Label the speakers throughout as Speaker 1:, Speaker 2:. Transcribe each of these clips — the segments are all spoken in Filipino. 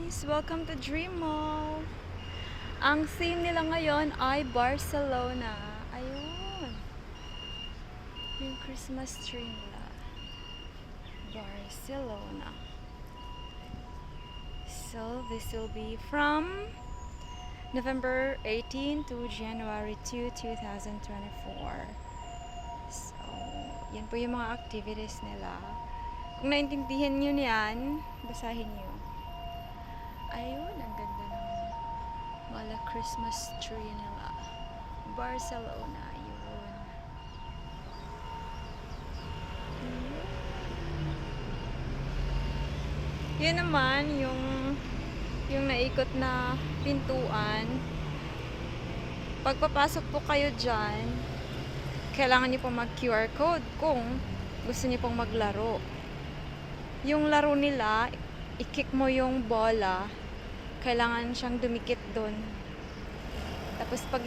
Speaker 1: guys! Welcome to Dream Mall! Ang theme nila ngayon ay Barcelona. Ayun. Yung Christmas tree nila. Barcelona. So, this will be from November 18 to January 2, 2024. So, yan po yung mga activities nila. Kung naintindihan nyo yan, basahin nyo. Ayun, ang ganda ng wala Christmas tree nila. Barcelona, yun. Yun naman, yung naikot na pintuan. Pagpapasok po kayo dyan, kailangan nyo pong mag QR code kung gusto nyo pong maglaro. Yung laro nila, i-kick mo yung bola, kailangan siyang dumikit doon. Tapos pag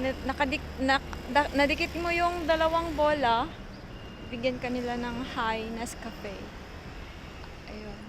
Speaker 1: nadikit mo yung dalawang bola, bigyan ka nila ng high Nescafe. Ayun.